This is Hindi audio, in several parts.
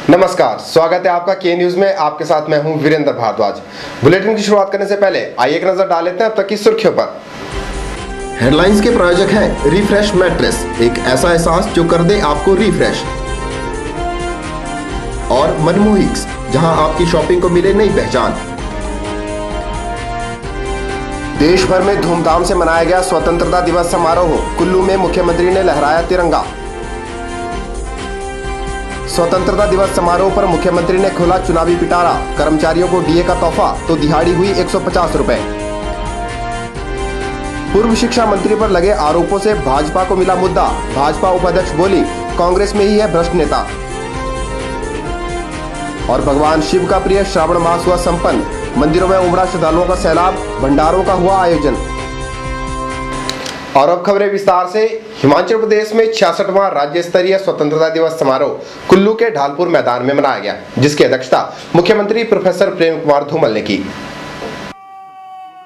नमस्कार, स्वागत है आपका के न्यूज में। आपके साथ मैं हूं वीरेंद्र भारद्वाज। बुलेटिन की शुरुआत करने से पहले आइए एक नजर डाल लेते हैं अब तक की सुर्खियों पर। हेडलाइंस के प्रायोजक हैं रिफ्रेश मैट्रेस, एक ऐसा एहसास जो कर दे आपको रिफ्रेश। और मनमोहिक्स, जहां आपकी शॉपिंग को मिले नई पहचान। देश भर में धूमधाम से मनाया गया स्वतंत्रता दिवस समारोह। कुल्लू में मुख्यमंत्री ने लहराया तिरंगा। स्वतंत्रता दिवस समारोह पर मुख्यमंत्री ने खोला चुनावी पिटारा। कर्मचारियों को डीए का तोहफा तो दिहाड़ी हुई 150 रुपए। पूर्व शिक्षा मंत्री पर लगे आरोपों से भाजपा को मिला मुद्दा। भाजपा उपाध्यक्ष बोली, कांग्रेस में ही है भ्रष्ट नेता। और भगवान शिव का प्रिय श्रावण मास हुआ संपन्न। मंदिरों में उमड़ा श्रद्धालुओं का सैलाब, भंडारों का हुआ आयोजन। और अब खबरें विस्तार से। हिमाचल प्रदेश में 66वां राज्य स्तरीय स्वतंत्रता दिवस समारोह कुल्लू के ढालपुर मैदान में मनाया गया, जिसकी अध्यक्षता मुख्यमंत्री प्रोफेसर प्रेम कुमार धूमल ने की।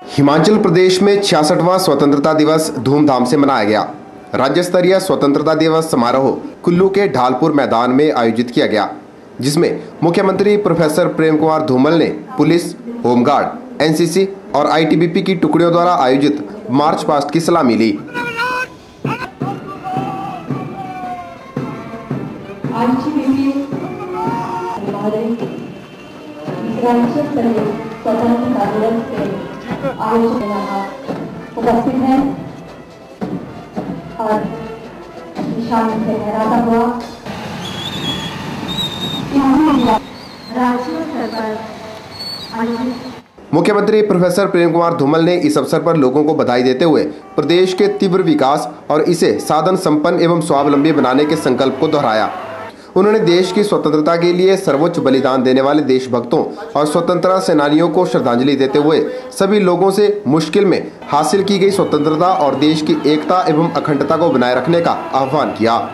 हिमाचल प्रदेश में 66वां स्वतंत्रता दिवस धूमधाम से मनाया गया। राज्य स्तरीय स्वतंत्रता दिवस समारोह कुल्लू के ढालपुर मैदान में आयोजित किया गया, जिसमें मुख्यमंत्री प्रोफेसर प्रेम कुमार धूमल ने पुलिस, होमगार्ड, एनसीसी और आईटीबीपी की टुकड़ियों द्वारा आयोजित मार्च पास्ट की सलामी ली। उपस्थित है और निशान से लहराता हुआ राष्ट्रीय स्तर पर मुख्यमंत्री प्रोफेसर प्रेम कुमार धूमल ने इस अवसर पर लोगों को बधाई देते हुए प्रदेश के तीव्र विकास और इसे साधन संपन्न एवं स्वावलंबी बनाने के संकल्प को दोहराया। उन्होंने देश की स्वतंत्रता के लिए सर्वोच्च बलिदान देने वाले देशभक्तों और स्वतंत्रता सेनानियों को श्रद्धांजलि देते हुए सभी लोगों से मुश्किल में हासिल की गई स्वतंत्रता और देश की एकता एवं अखंडता को बनाए रखने का आह्वान किया।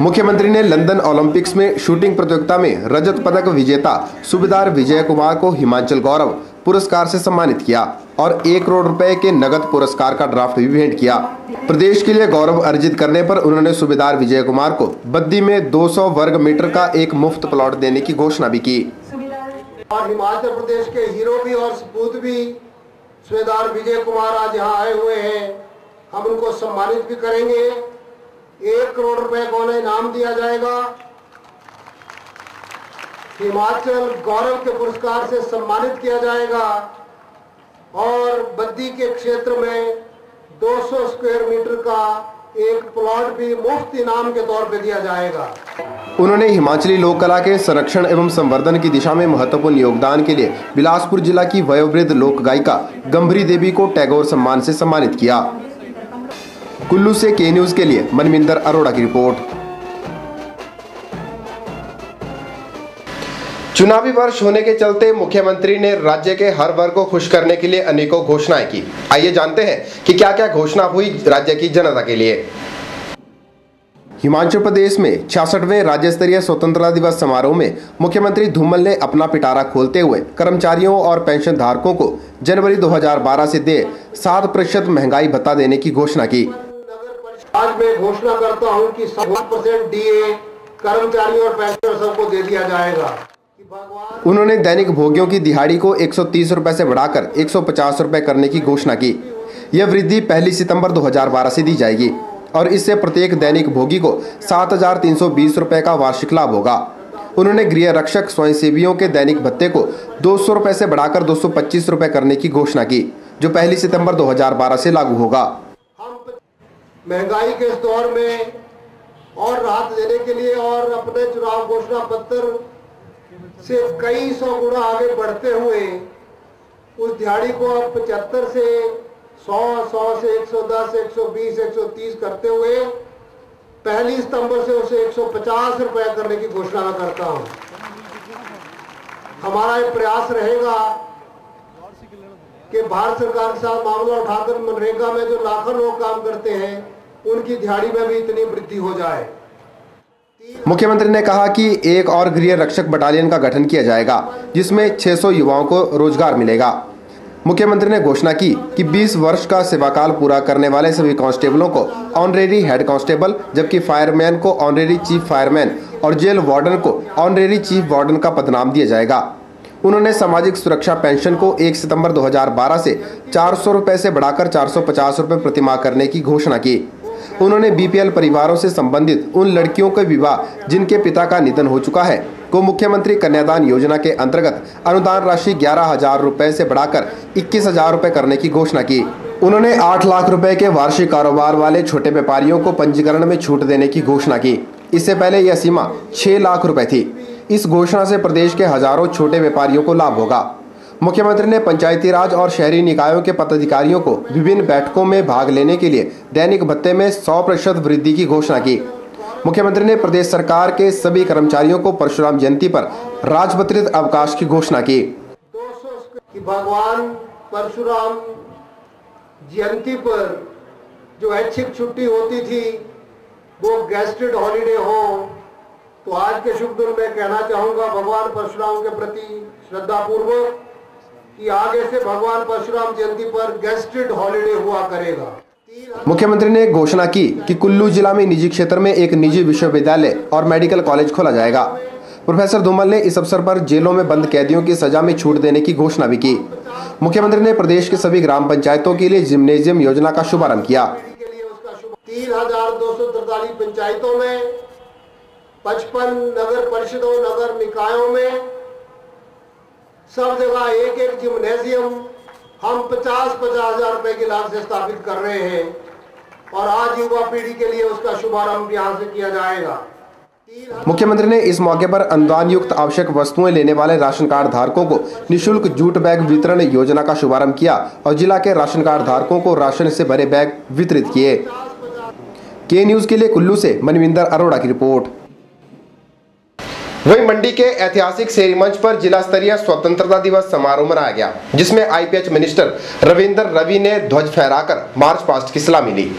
मुख्यमंत्री ने लंदन ओलंपिक्स में शूटिंग प्रतियोगिता में रजत पदक विजेता सूबेदार विजय कुमार को हिमाचल गौरव पुरस्कार से सम्मानित किया और 1 करोड़ रुपए के नगद पुरस्कार का ड्राफ्ट भी भेंट किया। प्रदेश के लिए गौरव अर्जित करने पर उन्होंने सूबेदार विजय कुमार को बद्दी में 200 वर्ग मीटर का एक मुफ्त प्लॉट देने की घोषणा भी की। और हिमाचल प्रदेश के हीरो भी और सपूत भी सूबेदार विजय कुमार आज यहाँ आए हुए हैं। हम उनको सम्मानित भी करेंगे। 1 करोड़ रुपए को उन्हें इनाम दिया जाएगा। हिमाचल गौरव के पुरस्कार से सम्मानित किया जाएगा और बद्दी के क्षेत्र में 200 स्क्वायर मीटर का एक प्लॉट भी मुफ्त इनाम के तौर पे दिया जाएगा। उन्होंने हिमाचली लोक कला के संरक्षण एवं संवर्धन की दिशा में महत्वपूर्ण योगदान के लिए बिलासपुर जिला की वयोवृद्ध लोक गायिका गंभरी देवी को टैगोर सम्मान से सम्मानित किया। कुल्लू से के न्यूज के लिए मनमिंदर अरोड़ा की रिपोर्ट। चुनावी वर्ष होने के चलते मुख्यमंत्री ने राज्य के हर वर्ग को खुश करने के लिए अनेकों घोषणाएं की। आइए जानते हैं कि क्या क्या घोषणा हुई राज्य की जनता के लिए। हिमाचल प्रदेश में 66वें राज्य स्तरीय स्वतंत्रता दिवस समारोह में मुख्यमंत्री धूमल ने अपना पिटारा खोलते हुए कर्मचारियों और पेंशन धारकों को जनवरी 2012 से दे 7% महंगाई भत्ता देने की घोषणा की। आज मैं घोषणा करता हूं कि 7% डीए कर्मचारियों और पेंशनर्स सबको दे दिया जाएगा। उन्होंने दैनिक भोगियों की दिहाड़ी को 130 रुपए से बढ़ाकर 150 रुपए करने की घोषणा की। यह वृद्धि 1 सितंबर 2012 से दी जाएगी और इससे प्रत्येक दैनिक भोगी को 7,320 रुपए का वार्षिक लाभ होगा। उन्होंने गृह रक्षक स्वयंसेवियों के दैनिक भत्ते को 200 रुपए से बढ़ाकर 225 रुपए करने की घोषणा की, जो 1 सितंबर 2012 से लागू होगा। महंगाई के इस दौर में और राहत देने के लिए और अपने चुनाव घोषणा पत्र से कई 100 गुना आगे बढ़ते हुए उस दिहाड़ी को अब 75 से 100 से 110, 120, 130 करते हुए 1 सितंबर से उसे 150 रुपए करने की घोषणा मैं करता हूं। हमारा ये प्रयास रहेगा कि भारत सरकार के साथ मामला उठाकर मनरेगा में जो लाखों लोग काम करते हैं उनकी दिहाड़ी में भी इतनी वृद्धि हो जाए। मुख्यमंत्री ने कहा कि एक और गृह रक्षक बटालियन का गठन किया जाएगा, जिसमें 600 युवाओं को रोजगार मिलेगा। मुख्यमंत्री ने घोषणा की कि 20 वर्ष का सेवाकाल पूरा करने वाले सभी कांस्टेबलों को ऑनरेरी हेड कांस्टेबल, जबकि फायरमैन को ऑनरेरी चीफ फायरमैन और जेल वार्डन को ऑनरेरी चीफ वार्डन का पदनाम दिया जाएगा। उन्होंने सामाजिक सुरक्षा पेंशन को 1 सितंबर 2012 से 400 रुपए से बढ़ाकर 450 रुपए प्रतिमाह करने की घोषणा की। उन्होंने बीपीएल परिवारों से संबंधित उन लड़कियों के विवाह जिनके पिता का निधन हो चुका है को मुख्यमंत्री कन्यादान योजना के अंतर्गत अनुदान राशि 11,000 रुपए से बढ़ाकर 21,000 रुपए करने की घोषणा की। उन्होंने 8 लाख रुपए के वार्षिक कारोबार वाले छोटे व्यापारियों को पंजीकरण में छूट देने की घोषणा की। इससे पहले यह सीमा 6 लाख रुपए थी। इस घोषणा से प्रदेश के हजारों छोटे व्यापारियों को लाभ होगा। मुख्यमंत्री ने पंचायती राज और शहरी निकायों के पदाधिकारियों को विभिन्न बैठकों में भाग लेने के लिए दैनिक भत्ते में 100% वृद्धि की घोषणा की। मुख्यमंत्री ने प्रदेश सरकार के सभी कर्मचारियों को परशुराम जयंती पर राजपत्रित अवकाश की घोषणा की। भगवान परशुराम जयंती पर जो ऐच्छिक छुट्टी होती थी वो गेस्टेड हॉलीडे हो, तो आज के शुभ दिन में कहना चाहूंगा भगवान परशुराम के प्रति श्रद्धा पूर्वक कि आगे से भगवान परशुराम जयंती पर गेस्टेड हॉलीडे हुआ करेगा। मुख्यमंत्री ने घोषणा की कि कुल्लू जिला में निजी क्षेत्र में एक निजी विश्वविद्यालय और मेडिकल कॉलेज खोला जाएगा। प्रोफेसर धूमल ने इस अवसर पर जेलों में बंद कैदियों की सजा में छूट देने की घोषणा भी की। मुख्यमंत्री ने प्रदेश के सभी ग्राम पंचायतों के लिए जिम्नेजियम योजना का शुभारंभ किया। 3,243 पंचायतों में, 55 नगर परिषदों, नगर निकायों में सब जगह एक जिम्नेजियम हम 50,000 रुपए की लागत से स्थापित कर रहे हैं और आज युवा पीढ़ी के लिए उसका शुभारंभ यहाँ से किया जाएगा। मुख्यमंत्री ने इस मौके पर अनुदान युक्त आवश्यक वस्तुएं लेने वाले राशन कार्ड धारकों को निःशुल्क जूट बैग वितरण योजना का शुभारंभ किया और जिला के राशन कार्ड धारकों को राशन से भरे बैग वितरित किए। के न्यूज के लिए कुल्लू से मनविंदर अरोड़ा की रिपोर्ट। वहीं मंडी के ऐतिहासिक शेरी मंच पर जिला स्तरीय स्वतंत्रता दिवस समारोह मनाया गया, जिसमें आईपीएच मिनिस्टर रविंद्र रवि ने ध्वज फहराकर मार्च पास्ट की सलामी ली।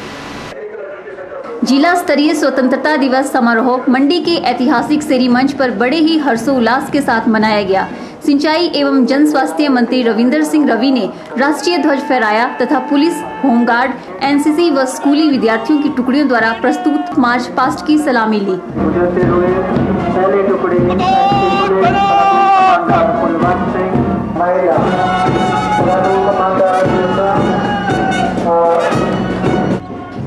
जिला स्तरीय स्वतंत्रता दिवस समारोह मंडी के ऐतिहासिक शेरी मंच पर बड़े ही हर्षोल्लास के साथ मनाया गया। सिंचाई एवं जन स्वास्थ्य मंत्री रविंद्र सिंह रवि ने राष्ट्रीय ध्वज फहराया तथा पुलिस, होमगार्ड, एनसीसी व स्कूली विद्यार्थियों की टुकड़ियों द्वारा प्रस्तुत मार्च पास्ट की सलामी ली।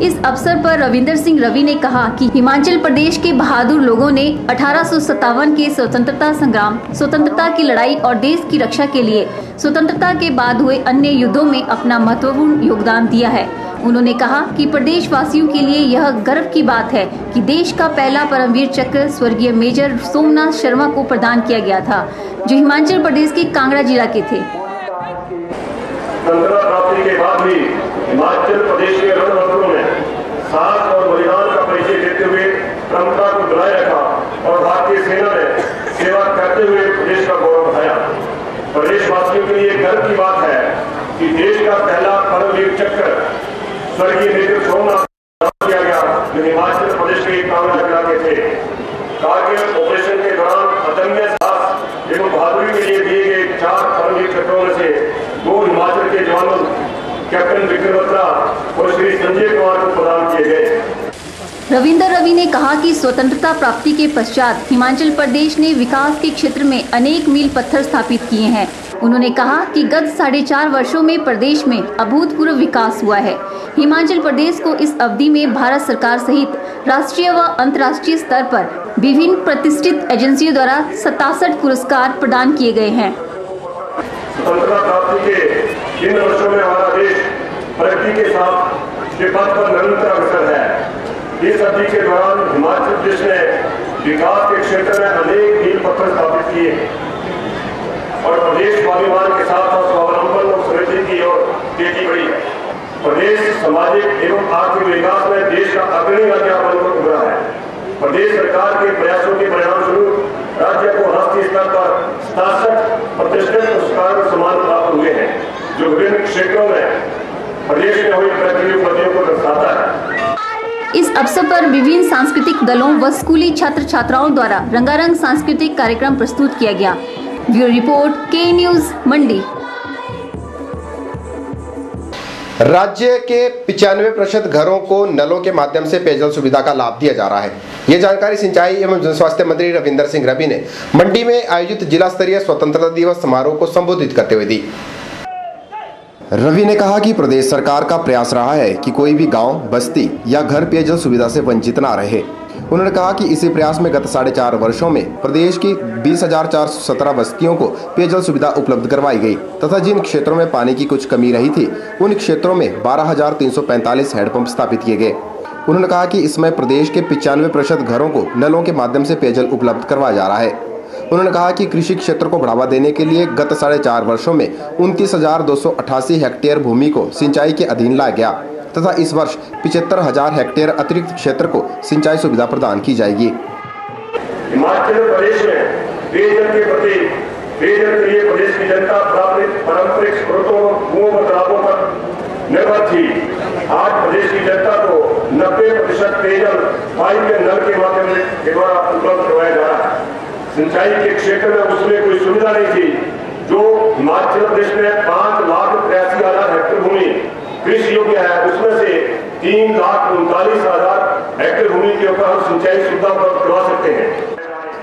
इस अवसर पर रविंद्र सिंह रवि ने कहा कि हिमाचल प्रदेश के बहादुर लोगों ने 1857 के स्वतंत्रता संग्राम, स्वतंत्रता की लड़ाई और देश की रक्षा के लिए स्वतंत्रता के बाद हुए अन्य युद्धों में अपना महत्वपूर्ण योगदान दिया है। उन्होंने कहा कि प्रदेशवासियों के लिए यह गर्व की बात है कि देश का पहला परमवीर चक्र स्वर्गीय मेजर सोमनाथ शर्मा को प्रदान किया गया था, जो हिमाचल प्रदेश के कांगड़ा जिला के थे। हिमाचल प्रदेश के रणभद्रों ने साहस और बलिदान का परिचय देते हुए परंपरा को बनाए रखा और भारतीय सेना ने सेवा करते हुए प्रदेश का गौरव बढ़ाया। प्रदेशवासियों के लिए गर्व की बात है कि देश का पहला परमवीर चक्र स्वर्गीय मेजर सोमनाथ किया गया, जो हिमाचल प्रदेश के कांगड़ा जिला के थे। कारगिल ऑपरेशन के दौरान अदम्य साहस एवं बहादुरी के लिए दिए गए 4 परमवीर चक्रों में से 2 हिमाचल के जवानों कैप्टन विक्रम बत्रा और श्री संजय कुमार को प्रदान किए गए। रविंद्र रवि ने कहा कि स्वतंत्रता प्राप्ति के पश्चात हिमाचल प्रदेश ने विकास के क्षेत्र में अनेक मील पत्थर स्थापित किए हैं। उन्होंने कहा कि गत 4.5 वर्षों में प्रदेश में अभूतपूर्व विकास हुआ है। हिमाचल प्रदेश को इस अवधि में भारत सरकार सहित राष्ट्रीय व अंतर्राष्ट्रीय स्तर पर विभिन्न प्रतिष्ठित एजेंसियों द्वारा 67 पुरस्कार प्रदान किए गए हैं। स्वतंत्रता प्राप्ति के इन वर्षों में हमारा देश प्रगति के साथ पथ पर निरंतर अग्रसर है। इस अवधि के दौरान हिमाचल प्रदेश ने विकास के क्षेत्र में अनेक मील पत्थर स्थापित किए और प्रदेश स्वाभिमान के साथ साथ स्वावलंबन और समृद्धि की ओर तेजी बढ़ी है। प्रदेश सामाजिक एवं आर्थिक विकास में देश का अग्रणी राज्य बनकर उभरा है। प्रदेश सरकार के प्रयासों के परिणाम स्वरूप राज्य को राष्ट्रीय स्तर पर 67 प्रतिष्ठित पुरस्कार और सम्मान प्राप्त हुए हैं, जो विभिन्न क्षेत्रों में प्रदेश में हुई प्रगति उपलब्धियों को दर्शाता है। इस अवसर पर विभिन्न सांस्कृतिक दलों व स्कूली छात्र छात्राओं द्वारा रंगारंग सांस्कृतिक कार्यक्रम प्रस्तुत किया गया। ब्यूरो रिपोर्ट, के न्यूज, मंडी। राज्य के 95% घरों को नलों के माध्यम से पेयजल सुविधा का लाभ दिया जा रहा है। ये जानकारी सिंचाई एवं जन स्वास्थ्य मंत्री रविंदर सिंह रवि ने मंडी में आयोजित जिला स्तरीय स्वतंत्रता दिवस समारोह को संबोधित करते हुए दी। रवि ने कहा कि प्रदेश सरकार का प्रयास रहा है कि कोई भी गांव, बस्ती या घर पेयजल सुविधा से वंचित ना रहे। उन्होंने कहा कि इसी प्रयास में गत 4.5 वर्षों में प्रदेश की 20,417 बस्तियों को पेयजल सुविधा उपलब्ध करवाई गई तथा जिन क्षेत्रों में पानी की कुछ कमी रही थी उन क्षेत्रों में 12,345 हैंडपंप स्थापित किए गए। उन्होंने कहा कि इसमें प्रदेश के 95% घरों को नलों के माध्यम से पेयजल उपलब्ध करवाया जा रहा है। उन्होंने कहा कि कृषि क्षेत्र को बढ़ावा देने के लिए गत 4.5 वर्षों में 29,288 हेक्टेयर भूमि को सिंचाई के अधीन लाया गया तथा इस वर्ष 75,000 हेक्टेयर अतिरिक्त क्षेत्र को सिंचाई सुविधा प्रदान की जाएगी। हिमाचल प्रदेश में पेयजल के प्रति पेयजल के लिए प्रदेश की जनता पारंपरिक स्रोतों कुओं व तालाबों पर निर्भर थी। आज प्रदेश की जनता को 90% पेयजल पाइप के नल के माध्यम के द्वारा उपलब्ध करवाया जा रहा है। सिंचाई के क्षेत्र में उसमें कोई सुविधा नहीं थी। जो हिमाचल प्रदेश में 5,83,000 हेक्टेयर भूमि कृषि योग्य है, उसमें से 3,39,000 हेक्टेयर भूमि के ऊपर हम सिंचाई सुविधा उपलब्ध करवा सकते हैं।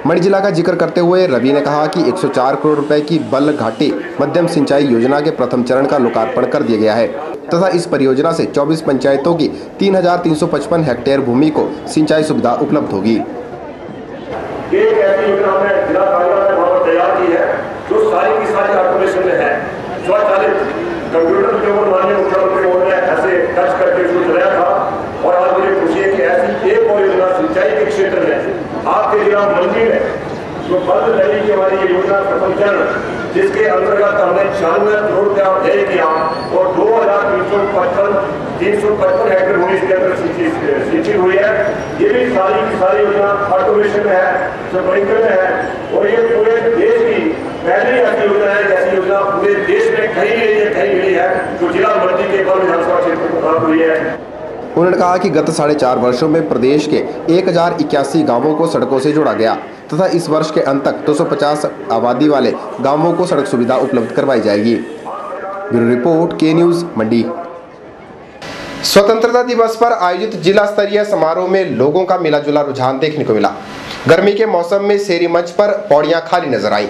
मंडी जिला का जिक्र करते हुए रवि ने कहा कि 104 करोड़ रुपए की बल घाटी मध्यम सिंचाई योजना के प्रथम चरण का लोकार्पण कर दिया गया है तथा इस परियोजना से 24 पंचायतों की 3,355 हेक्टेयर भूमि को सिंचाई सुविधा उपलब्ध होगी। एक ऐसी योजना हमने जिला कार्यालय में वहां तैयार की है जो सारी की सारी ऑटोमेशन में है। स्वचालित कंप्यूटर के ऊपर माननीय मुख्यमंत्री ने ऐसे टच करके शुरू कराया था और आज मुझे खुशी है कि ऐसी एक और योजना सिंचाई के क्षेत्र में आपके जिला मंडी में जो बंद रैली की हमारी ये योजना प्रथम चरण जिसके अंतर्गत हमने 96 करोड़ रुपया व्यय किया और 2,355 हेक्टेयर भूमि इसके अंदर सिंचित हुई है। ये भी सारी की सारी योजना ऑटोमेशन में है, स्प्रिंकलर में है और ये पूरे देश की पहली ऐसी योजना है जैसी योजना पूरे देश में कहीं मिली है जो जिला मंडी के बल विधानसभा क्षेत्र को प्राप्त हुई है। उन्होंने कहा कि गत 4.5 वर्षों में प्रदेश के 1,081 गांवों को सड़कों से जोड़ा गया तथा इस वर्ष के अंत तक 250 आबादी वाले गांवों को सड़क सुविधा उपलब्ध करवाई जाएगी। ब्यूरो रिपोर्ट, के न्यूज, मंडी। स्वतंत्रता दिवस पर आयोजित जिला स्तरीय समारोह में लोगों का मिला जुला रुझान देखने को मिला। गर्मी के मौसम में शेरी मंच पर पौड़ियां खाली नजर आईं।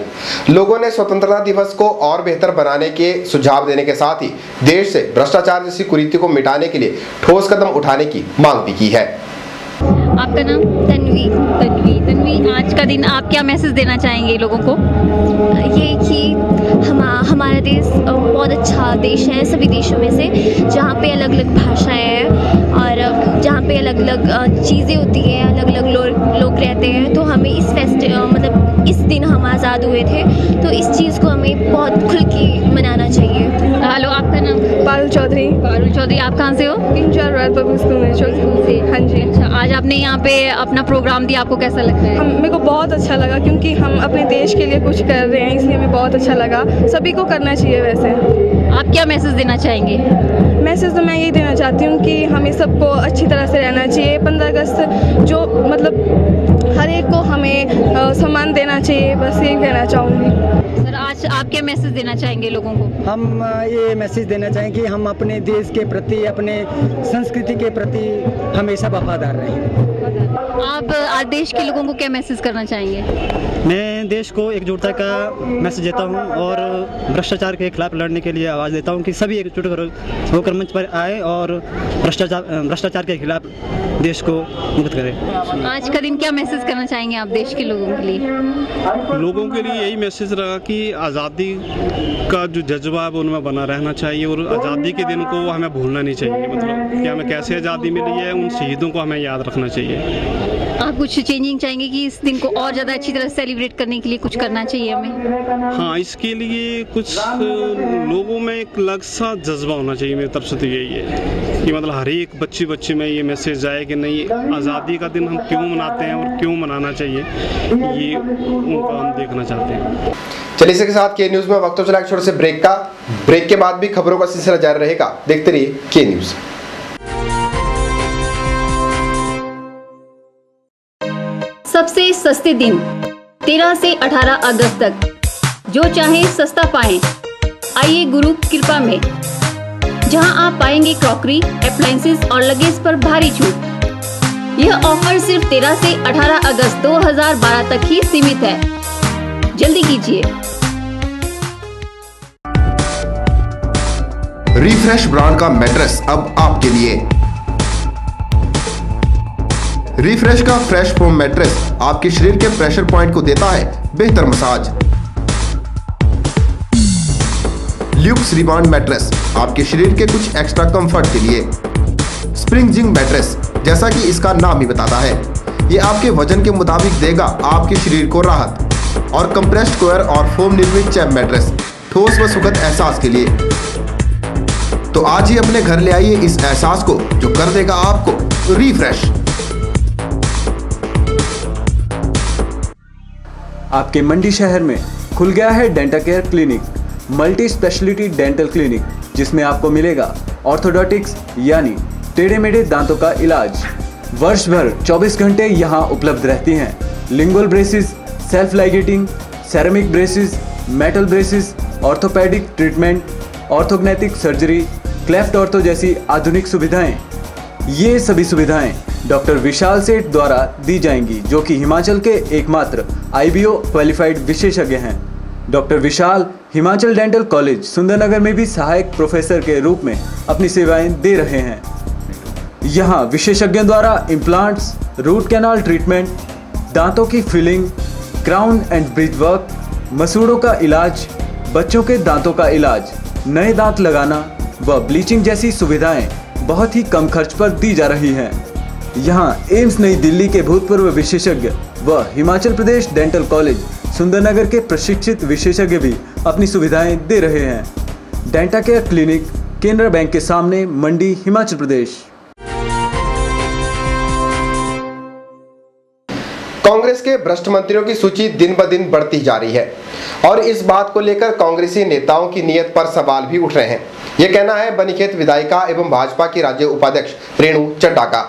लोगों ने स्वतंत्रता दिवस को और बेहतर बनाने के सुझाव देने के साथ ही देश से भ्रष्टाचार जैसी कुरीति को मिटाने के लिए ठोस कदम उठाने की मांग भी की है। आपका नाम? तन्वी, आज का दिन आप क्या मैसेज देना चाहेंगे लोगों को? ये कि हमारा देश बहुत अच्छा देश है सभी देशों में से, जहाँ पे अलग अलग भाषाएं हैं और जहाँ पे अलग अलग चीज़ें होती हैं, अलग अलग लोग रहते हैं। तो हमें इस इस दिन हम आज़ाद हुए थे तो इस चीज़ को हमें बहुत खुल के मनाना चाहिए। हेलो, आपका नाम? पारुल चौधरी। आप कहाँ से हो? पब्लिक स्कूल में से। हाँ जी। अच्छा, आज आपने यहाँ पे अपना प्रोग्राम दिया, आपको कैसा लगता है? मेरे को बहुत अच्छा लगा क्योंकि हम अपने देश के लिए कुछ कर रहे हैं, इसलिए हमें बहुत अच्छा लगा। सभी को करना चाहिए। वैसे आप क्या मैसेज देना चाहेंगे? मैसेज तो मैं यही देना चाहती हूँ कि हमें सबको अच्छी तरह से रहना चाहिए। 15 अगस्त जो मतलब हर एक को हमें सम्मान देना चाहिए, बस यही कहना चाहूँगी। सर, आज आप क्या मैसेज देना चाहेंगे लोगों को? हम ये मैसेज देना चाहेंगे कि हम अपने देश के प्रति, अपने संस्कृति के प्रति हमेशा वफादार रहें। आप आज देश के लोगों को क्या मैसेज करना चाहेंगे? मैं देश को एकजुटता का मैसेज देता हूं और भ्रष्टाचार के खिलाफ लड़ने के लिए आवाज़ देता हूं कि सभी एकजुट होकर मंच पर आए और भ्रष्टाचार के खिलाफ देश को मुक्त करें। आज का दिन क्या मैसेज करना चाहेंगे आप देश के लोगों के लिए? लोगों के लिए यही मैसेज रहा कि आज़ादी का जो जज्बा है वो उनमें बना रहना चाहिए और आज़ादी के दिन को हमें भूलना नहीं चाहिए। मतलब कि हमें कैसे आज़ादी मिली है, उन शहीदों को हमें याद रखना चाहिए। आप कुछ चेंजिंग चाहेंगे कि इस दिन को और ज़्यादा अच्छी तरह सेलिब्रेट करने के लिए कुछ करना चाहिए हमें? हाँ, इसके लिए कुछ लोगों में एक अलग सा जज्बा होना चाहिए। मेरी तरफ से तो यही है कि मतलब हर एक बच्चे में ये मैसेज जाए कि नहीं, आज़ादी का दिन हम क्यों मनाते हैं और क्यों मनाना चाहिए, ये उनका हम देखना चाहते हैं। चलिए, इसी के साथ के न्यूज में वक्त चला छोटे से ब्रेक का। ब्रेक के बाद भी खबरों का सिलसिला जारी रहेगा। देखते रहिए के न्यूज। सबसे सस्ते दिन 13 से 18 अगस्त तक, जो चाहे सस्ता पाएं। आइए गुरु कृपा में जहां आप पाएंगे क्रॉकरी, अप्लायंसेस और लगेज पर भारी छूट। यह ऑफर सिर्फ 13 से 18 अगस्त 2012 तक ही सीमित है। जल्दी कीजिए। रिफ्रेश ब्रांड का मैट्रेस अब आपके लिए। रिफ्रेश का फ्रेश फोम मैट्रेस आपके शरीर के प्रेशर पॉइंट को देता है बेहतर मसाज। ल्यूक्स रिबाउंड मैट्रेस आपके शरीर के कुछ एक्स्ट्रा कंफर्ट के लिए। स्प्रिंग जिंक मैट्रेस, जैसा कि इसका नाम ही बताता है, ये आपके वजन के मुताबिक देगा आपके शरीर को राहत। और कंप्रेस्ड कोयर और फोम निर्मित चैप मैट्रेस, ठोस व सुखद एहसास के लिए। तो आज ही अपने घर ले आइए इस एहसास को, जो कर देगा आपको रिफ्रेश। आपके मंडी शहर में खुल गया है dental care clinic, multi speciality dental clinic, जिसमें आपको मिलेगा ऑर्थोडोंटिक्स यानी टेढ़े मेढ़े दांतों का इलाज। वर्ष भर 24 घंटे यहाँ उपलब्ध रहती हैं। Lingual braces, self ligating, ceramic braces, metal braces, orthopaedic treatment, orthognathic surgery, cleft ortho जैसी आधुनिक सुविधाएं। ये सभी सुविधाएं डॉक्टर विशाल सेठ द्वारा दी जाएंगी, जो कि हिमाचल के एकमात्र IBO क्वालिफाइड विशेषज्ञ हैं। डॉक्टर विशाल हिमाचल डेंटल कॉलेज सुंदरनगर में भी सहायक प्रोफेसर के रूप में अपनी सेवाएं दे रहे हैं। यहाँ विशेषज्ञों द्वारा इम्प्लांट्स, रूट कैनाल ट्रीटमेंट, दांतों की filling, crown and bridge work, मसूड़ों का इलाज, बच्चों के दांतों का इलाज, नए दांत लगाना व ब्लीचिंग जैसी सुविधाएं बहुत ही कम खर्च पर दी जा रही हैं। यहाँ एम्स नई दिल्ली के भूतपूर्व विशेषज्ञ व हिमाचल प्रदेश डेंटल कॉलेज सुंदरनगर के प्रशिक्षित विशेषज्ञ भी अपनी सुविधाएं दे रहे हैं। Denta care clinic, Canara bank के सामने, मंडी, हिमाचल प्रदेश। कांग्रेस के भ्रष्ट मंत्रियों की सूची दिन ब दिन बढ़ती जा रही है और इस बात को लेकर कांग्रेसी नेताओं की नीयत पर सवाल भी उठ रहे हैं। यह कहना है बनीखेत विधायिका एवं भाजपा की राज्य उपाध्यक्ष रेणु चड्ढा का।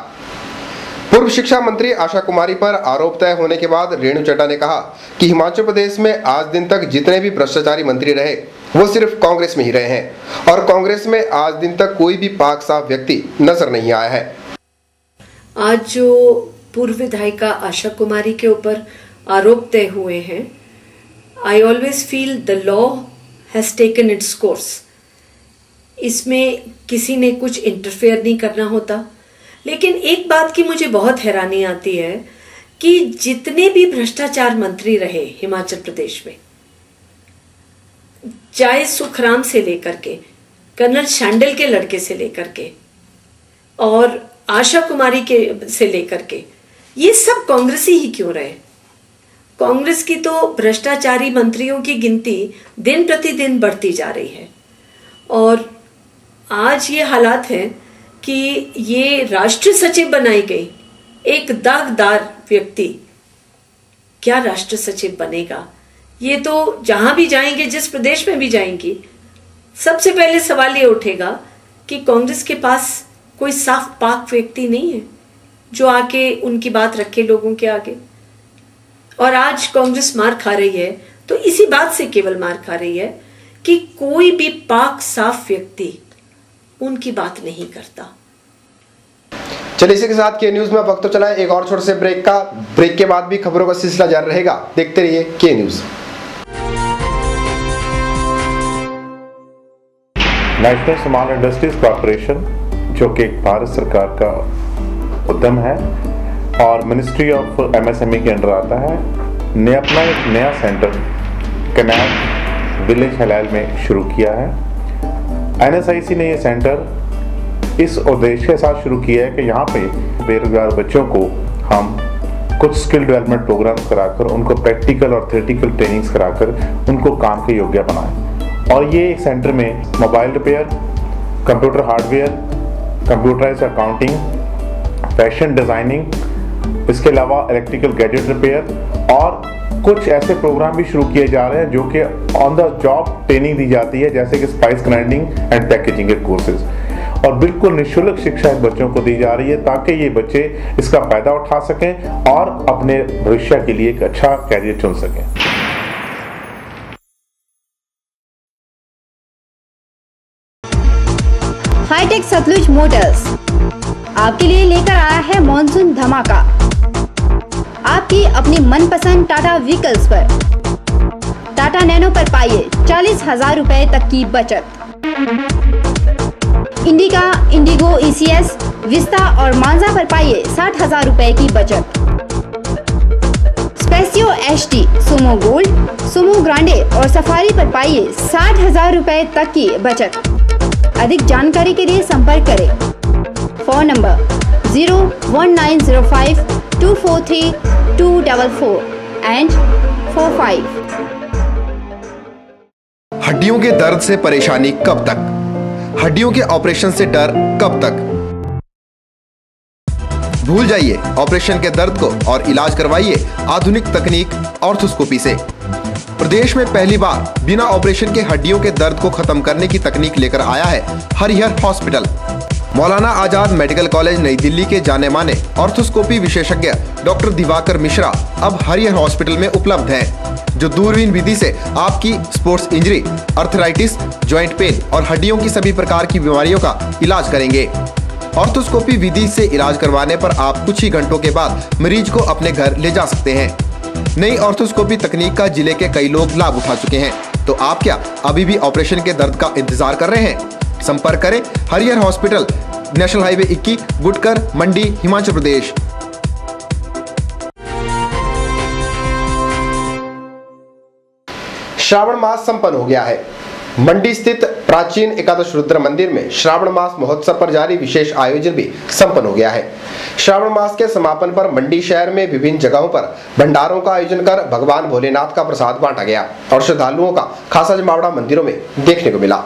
पूर्व शिक्षा मंत्री आशा कुमारी पर आरोप तय होने के बाद रेणु चड्ढा ने कहा कि हिमाचल प्रदेश में आज दिन तक जितने भी भ्रष्टाचारी मंत्री रहे वो सिर्फ कांग्रेस में ही रहे हैं और कांग्रेस में आज दिन तक कोई भी पाक साफ व्यक्ति नजर नहीं आया है। आज जो पूर्व विधायिका आशा कुमारी के ऊपर आरोप तय हुए हैं, I always feel the law has taken its course. इसमें किसी ने कुछ इंटरफेयर नहीं करना होता। लेकिन एक बात की मुझे बहुत हैरानी आती है कि जितने भी भ्रष्टाचार मंत्री रहे हिमाचल प्रदेश में, चाहे सुखराम से लेकर के, कर्नल शांडिल के लड़के से लेकर के और आशा कुमारी के से लेकर के, ये सब कांग्रेसी ही क्यों रहे। कांग्रेस की तो भ्रष्टाचारी मंत्रियों की गिनती दिन प्रतिदिन बढ़ती जा रही है और आज ये हालात है कि ये राष्ट्रीय सचिव बनाई गई एक दागदार व्यक्ति क्या राष्ट्र सचिव बनेगा। ये तो जहां भी जाएंगे, जिस प्रदेश में भी जाएंगी, सबसे पहले सवाल ये उठेगा कि कांग्रेस के पास कोई साफ पाक व्यक्ति नहीं है जो आके उनकी बात रखे लोगों के आगे। और आज कांग्रेस मार खा रही है तो इसी बात से केवल मार खा रही है कि कोई भी पाक साफ व्यक्ति उनकी बात नहीं करता। चलिए इसी के साथ के न्यूज में वक्त तो चला एक और छोटे से ब्रेक का। ब्रेक के बाद भी खबरों का सिलसिला जारी रहेगा, देखते रहिए के news. National small industries corporation, जो कि एक भारत सरकार का उद्यम है और मिनिस्ट्री ऑफ MSME के अंडर आता है, ने अपना एक नया सेंटर कनाल विलेज हलाल में शुरू किया है। NSIC ने ये सेंटर इस उद्देश्य के साथ शुरू किया है कि यहाँ पे बेरोजगार बच्चों को हम कुछ स्किल डेवलपमेंट प्रोग्राम्स कराकर, उनको प्रैक्टिकल और थ्योरेटिकल ट्रेनिंग्स कराकर उनको काम के योग्य बनाएं। और ये सेंटर में mobile repair, computer hardware, computerised accounting, fashion designing, इसके अलावा इलेक्ट्रिकल गैजेट रिपेयर और कुछ ऐसे प्रोग्राम भी शुरू किए जा रहे हैं जो कि ऑन द जॉब ट्रेनिंग दी जाती है, जैसे कि स्पाइस ग्राइंडिंग एंड पैकेजिंग के कोर्सेज। और बिल्कुल निःशुल्क शिक्षा इन बच्चों को दी जा रही है ताकि ये बच्चे इसका फायदा उठा सकें और अपने भविष्य के लिए एक अच्छा कैरियर चुन सकें। टेक सतलुज मोटर्स आपके लिए लेकर आया है मॉनसून धमाका। आपकी अपनी मनपसंद टाटा व्हीकल्स पर टाटा नैनो पर पाइए 40,000 रुपए तक की बचत। इंडिका, इंडिगो, ECS, विस्ता और मांजा पर पाइए 60,000 रुपए की बचत। Spatio HT, Sumo gold, Sumo Grande और सफारी पर पाइए 60,000 रुपए तक की बचत। अधिक जानकारी के लिए संपर्क करें। Phone number 01905 243 244 and 45। हड्डियों के दर्द से परेशानी कब तक? हड्डियों के ऑपरेशन से डर कब तक? भूल जाइए ऑपरेशन के दर्द को और इलाज करवाइए आधुनिक तकनीक ऑर्थोस्कोपी से। प्रदेश में पहली बार बिना ऑपरेशन के हड्डियों के दर्द को खत्म करने की तकनीक लेकर आया है Harihar hospital. Maulana Azad medical college नई दिल्ली के जाने माने ऑर्थोस्कोपी विशेषज्ञ डॉक्टर दिवाकर मिश्रा अब हरिहर हॉस्पिटल में उपलब्ध हैं, जो दूरबीन विधि से आपकी sports injury, arthritis, joint pain और हड्डियों की सभी प्रकार की बीमारियों का इलाज करेंगे। ऑर्थोस्कोपी विधि से इलाज करवाने पर आप कुछ ही घंटों के बाद मरीज को अपने घर ले जा सकते हैं। नई ऑर्थोस्कोपी तकनीक का जिले के कई लोग लाभ उठा चुके हैं, तो आप क्या अभी भी ऑपरेशन के दर्द का इंतजार कर रहे हैं? संपर्क करें Harihar hospital, national highway 21, Gutkar, मंडी, हिमाचल प्रदेश। श्रावण मास संपन्न हो गया है। मंडी स्थित प्राचीन एकादश रुद्र मंदिर में श्रावण मास महोत्सव पर जारी विशेष आयोजन भी संपन्न हो गया है। श्रावण मास के समापन पर मंडी शहर में विभिन्न जगहों पर भंडारों का आयोजन कर भगवान भोलेनाथ का प्रसाद बांटा गया और श्रद्धालुओं का खासा जमावड़ा मंदिरों में देखने को मिला।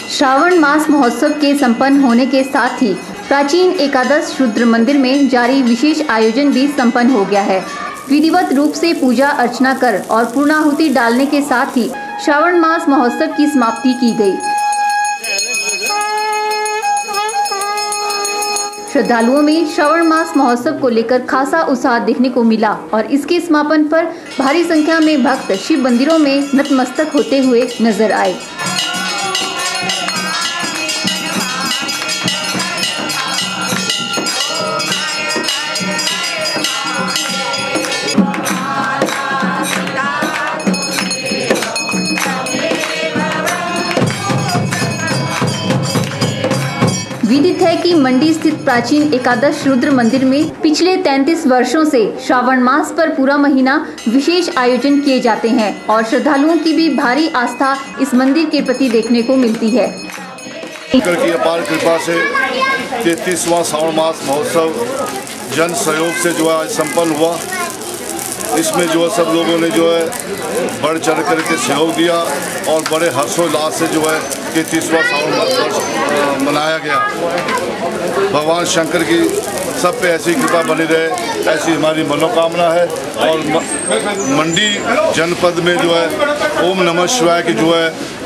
श्रावण मास महोत्सव के संपन्न होने के साथ ही प्राचीन एकादश रुद्र मंदिर में जारी विशेष आयोजन भी संपन्न हो गया है। विधिवत रूप से पूजा अर्चना कर और पूर्णाहुति डालने के साथ ही श्रावण मास महोत्सव की समाप्ति की गई। श्रद्धालुओं में श्रावण मास महोत्सव को लेकर खासा उत्साह देखने को मिला और इसके समापन पर भारी संख्या में भक्त शिव मंदिरों में नतमस्तक होते हुए नजर आए। विदित है कि मंडी स्थित प्राचीन एकादश रुद्र मंदिर में पिछले 33 वर्षों से श्रावण मास पर पूरा महीना विशेष आयोजन किए जाते हैं और श्रद्धालुओं की भी भारी आस्था इस मंदिर के प्रति देखने को मिलती है। शंकर की अपार कृपा से 33वां श्रावण मास महोत्सव जन सहयोग से जो है संपन्न हुआ। इसमें जो है सब लोगों ने जो है बढ़ चढ़ करके सहयोग दिया और बड़े हर्षोल्लास से जो है 33वां श्रावण मास मनाया गया। भगवान शंकर की सब पे ऐसी कृपा बनी रहे, ऐसी हमारी मनोकामना है। और मंडी जनपद में जो है ओम नमः शिवाय की जो है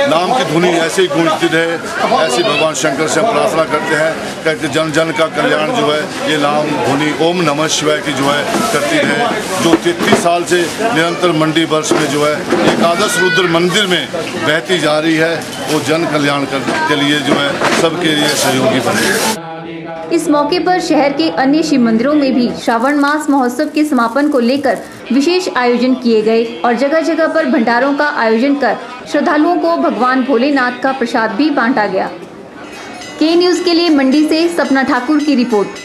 नाम की धुनी ऐसे ही गूंजती रहे, ऐसी भगवान शंकर से हम प्रार्थना करते हैं कि जन जन का कल्याण जो है ये नाम धुनी ओम नमः शिवाय की जो है करती रहे, जो 33 साल से निरंतर मंडी वर्ष में जो है एकादश रुद्र मंदिर में बहती जा रही है, वो जन कल्याण के लिए जो है सबके लिए सहयोगी बने। इस मौके पर शहर के अन्य शिव मंदिरों में भी श्रावण मास महोत्सव के समापन को लेकर विशेष आयोजन किए गए और जगह जगह पर भंडारों का आयोजन कर श्रद्धालुओं को भगवान भोलेनाथ का प्रसाद भी बांटा गया। के न्यूज के लिए मंडी से सपना ठाकुर की रिपोर्ट।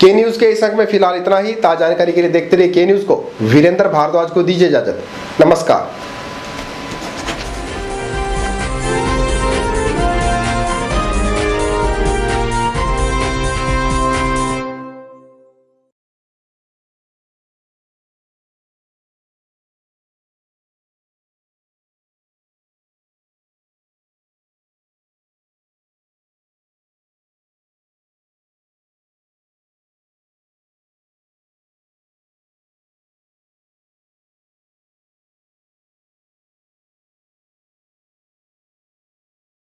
के न्यूज के इस अंक में फिलहाल इतना ही। ताजा जानकारी के लिए देखते रहिए के न्यूज को। वीरेंद्र भारद्वाज को दीजिए इजाजत। नमस्कार।